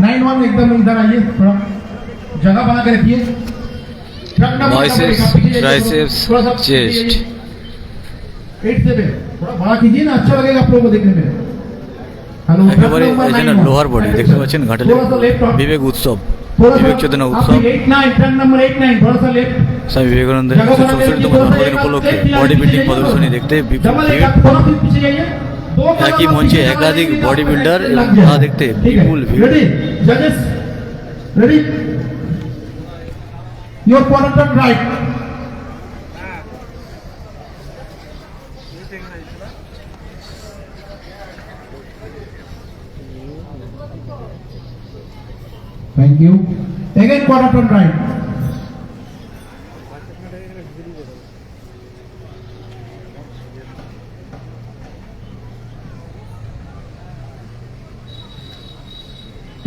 9-1 एकदम इधर आइए, थोड़ा जगह बना के रखिए। Biceps, triceps, chest. 8-7 थोड़ा बड़ा कीजिए ना, अच्छा लगेगा आप लोगों को देखने में। हेलो, একেবারে এই জন্য লোহার বডি দেখতে পাচ্ছেন ঘাটালে বিবেক উৎসব, বিবেক চেতনা উৎসব, 8-9 ট্র্যাক নাম্বার 8-9 थोड़ा सा लेफ्ट। স্বামী বিবেকানন্দের 164তম জন্মদিন উপলক্ষে বডি বিল্ডিং প্রদর্শনী দেখতে पीछे जाइए। একই মঞ্চে একাধিক বডি বিল্ডার এবং তা দেখতে বিপুল ভিড়। रेडी जजेस, ready, your quadrant right. Thank you. Again quadrant right.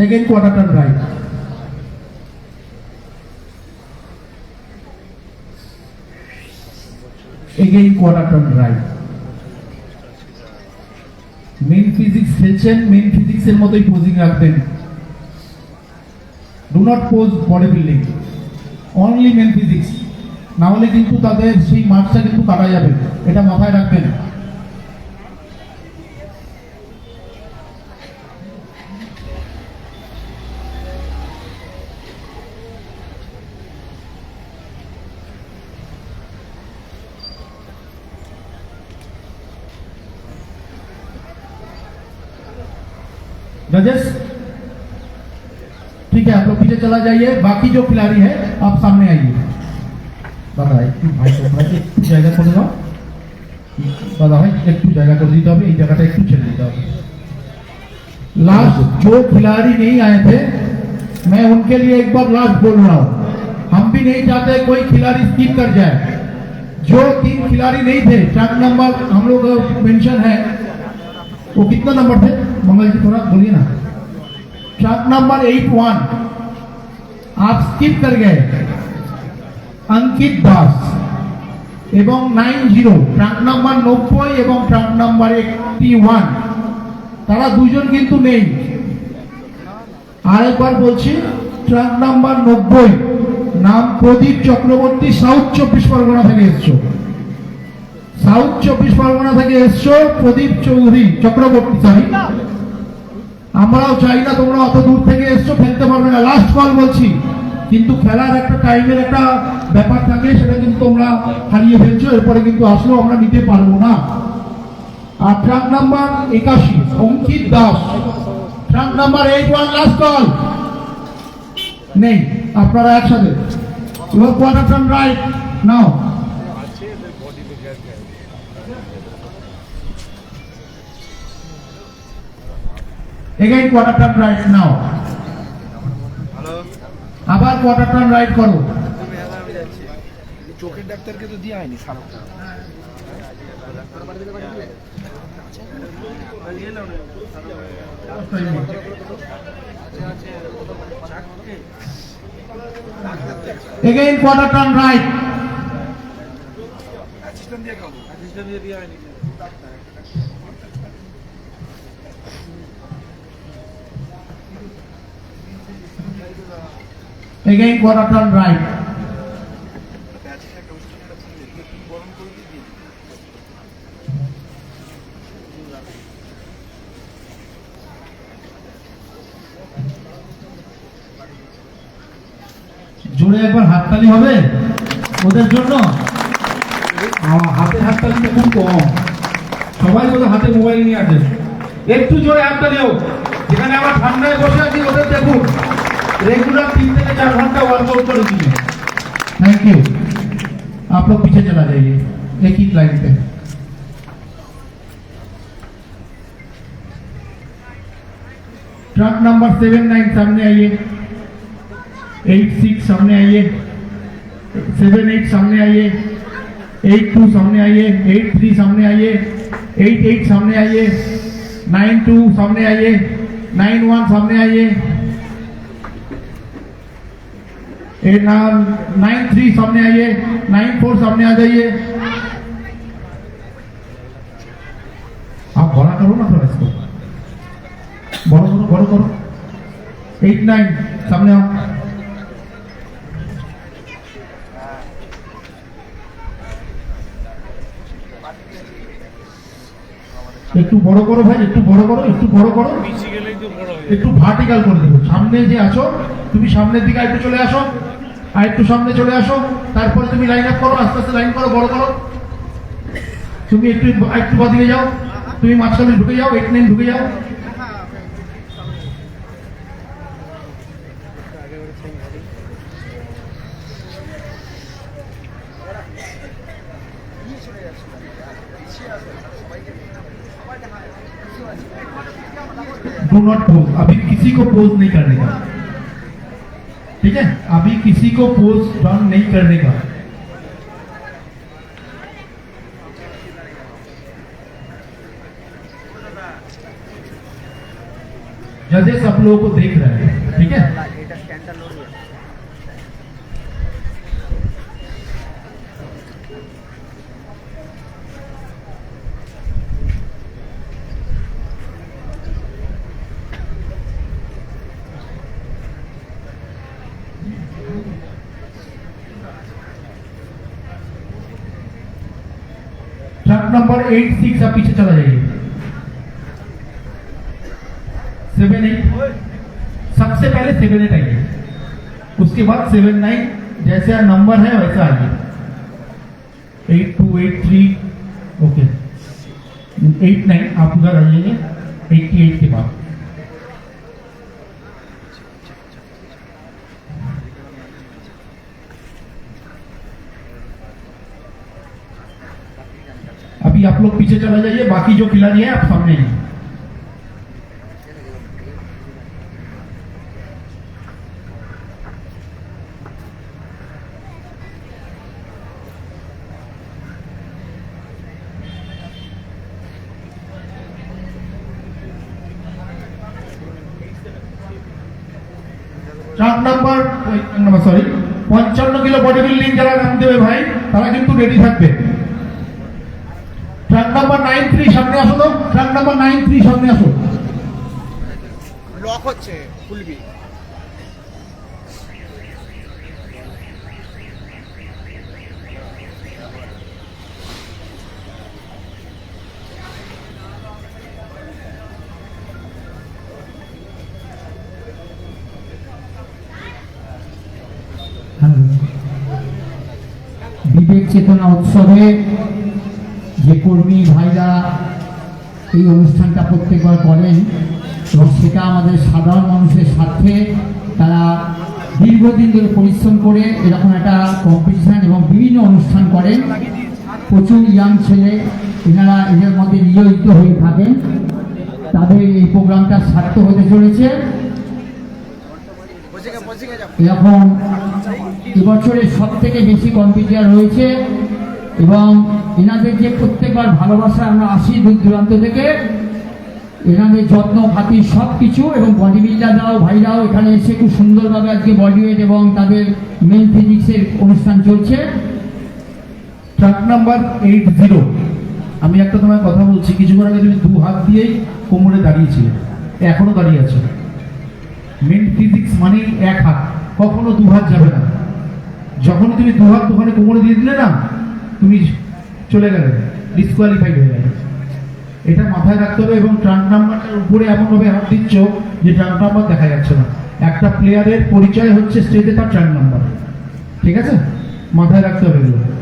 Again quadrant right. Again quadrant right. Men physique খেলছেন, মেন ফিজিক্সের মতোই পোজিং রাখবেন। Do not pose body building, only men physique, না হলে কিন্তু তাদের সেই মার্কসটা কিন্তু কাটা যাবে, এটা মাথায় রাখবেন। जजेस ठीक है, आप लोग पीछे चला जाइए। बाकी जो खिलाड़ी है आप सामने आइए। दादा একটু ভাই তোমরা একটু জায়গা করে দাও, दादा भाई একটু জায়গা করে দিতে হবে, এই জায়গাটা একটু ছেড়ে দিতে হবে। लास्ट जो खिलाड़ी नहीं आए थे, मैं उनके लिए एक बार लास्ट बोल रहा हूँ, हम भी नहीं चाहते कोई खिलाड़ी स्किप कर जाए। जो 3 खिलाड़ी नहीं थे, ट्रैक नंबर हम लोग मेंशन है, वो कितना नंबर थे मंगल जी, थोड़ा बोलिए ना। ट्रैक नंबर 81 आप स्किप कर गए, अंकित दास एवं 90 ट्रैक नंबर 90 एवं ट्रैक नंबर 81 তারা দুজন কিন্তু নেই। আরেকবার বলছি, ট্রাক নাম্বার 90 নাম প্রদীপ চক্রবর্তী, সাউথ 24 পরগনা থেকে এসছো, সাউথ 24 পরগনা থেকে এসছো প্রদীপ চৌধুরী চক্রবর্তী। সরি, আমরাও চাই না তোমরা অত দূর থেকে এসছো, খেলতে পারবে না। লাস্ট কল বলছি, কিন্তু খেলার একটা টাইমের একটা ব্যাপার থাকে, সেটা কিন্তু তোমরা হারিয়ে ফেলছো, এরপরে কিন্তু আসলেও আমরা নিতে পারবো না। আর truck number 81 Ankit Das, truck number 81 last call নেই, আপনারা একসাথে। Your quarter right now. Again quarter right now, আবার কোয়ার্টার রাইট করো। চোখের ডাক্তারকে তো দেওয়া হয়নি সারকটা। Again quarter turn right. Assistant দিয়ে খাবো, অ্যাসিস্ট্যান্ট দিয়ে দেওয়া হয়নি। Again quarter turn right. জোরে একবার হাততালি হবে ওদের জন্য। হাতে হাততালিটা খুব কম, সবাই ওদের হাতে মোবাইল নিয়ে আছে। একটু জোরে হাততালি হোক। যেখানে আমরা ঠান্ডায় বসে আছি, ওদের দেখুন रेगुलर 3 से 4 घंटा वर्कआउट कर दीजिए। Thank you. आप लोग पीछे चला जाइए एक ही लाइन पे। ट्रक नंबर 79 सामने आइए, 86 सामने आइए, 78 सामने आइए, 82 सामने आइए, 83 सामने आइए, 88 सामने आइए, 92 सामने आइए, 91 सामने आइए, 93 सामने आइए, 94 सामने आ जाइए। आप बड़ा करो ना थोड़ा इसको, बड़ो करो, बड़ो करो। 8, 9 सामने आओ। একটু বড় করো ভাই, একটু বড় করো, একটু বড় করো, নিচে গেলেই তো বড় হয়ে একটু ভার্টিক্যাল করে দেবো। সামনে যে আছো তুমি সামনের দিকে একটু চলে আসো, আর একটু সামনে চলে আসো, তারপরে তুমি লাইন আপ করো, আস্তে আস্তে লাইন করো, বড় করো। তুমি একটু একটু বাদিকে যাও, তুমি মাঝখানে ঢুকে যাও, 8, 9 ঢুকে যাও। डू नॉट पोज, अभी किसी को पोज नहीं करने का, ठीक है? अभी किसी को पोज डन नहीं करने का। जजेस आप लोगों को देख रहे हैं, ठीक है? 8, 6 आप पीछे चला जाइए। 7, 8 सबसे पहले 7, 8 आइए, उसके बाद 7, 9 जैसे नंबर है वैसा आइए। 8, 2, 8, 3 ओके। 8, 9 आप उधर आइए 88 के बाद। अभी आप लोग पीछे चला जाइए, बाकी जो खिलाड़ी है आप सामने हैं। चार number sorry 55 kilo body building যারা নাম দেবে ভাই তারা কিন্তু রেডি থাকবে। ট্রাক নাম্বার 93 সামনে আসো তো, ট্রাক নাম্বার 93 সামনে আসো। লক হচ্ছে খুলবি। বিবেক চেতনা উৎসবে যে কর্মী ভাইরা এই অনুষ্ঠানটা প্রত্যেকবার করেন এবং সেটা আমাদের সাধারণ মানুষের স্বার্থে তারা দীর্ঘদিন ধরে পরিশ্রম করে এরকম একটা কম্পিটিশান এবং বিভিন্ন অনুষ্ঠান করেন। প্রচুর ইয়াং ছেলে এনারা এদের মধ্যে নিয়োজিত হয়ে থাকেন। তাদের এই প্রোগ্রামটা সার্থক হতে চলেছে। এরকম এবছরের সব থেকে বেশি কম্পিটিটার রয়েছে এবং এনাদের যে প্রত্যেকবার ভালোবাসা আমরা আসি দূর দূরান্ত থেকে, এনাদের যত্ন খাতির সব কিছু এবং বডি বিল্ডাররাও ভাইরাও এখানে এসে খুব সুন্দরভাবে আজকে বডি ওয়েট এবং তাদের মেন ফিজিক্সের অনুষ্ঠান চলছে। ট্রাক নাম্বার 80 আমি একটা তোমায় কথা বলছি, কিছুক্ষণ আগে তুমি দু হাত দিয়েই কোমরে দাঁড়িয়েছিলে, এখনো দাঁড়িয়ে আছো। মেন ফিজিক্স মানে এক হাত, কখনো দু হাত যাবে না। যখন তুমি দু হাত ওখানে কোমরে দিয়ে দিলে না, তুমি চলে গেলে, ডিসকোয়ালিফাইড হয়ে গেলে। এটা মাথায় রাখতে হবে এবং ট্রাক নাম্বারটার উপরে এমনভাবে হাত দিচ্ছ যে ট্রাক নাম্বার দেখা যাচ্ছে না। একটা প্লেয়ারের পরিচয় হচ্ছে স্টেজে তার ট্রাক নাম্বার, ঠিক আছে? মাথায় রাখতে হবে এগুলো।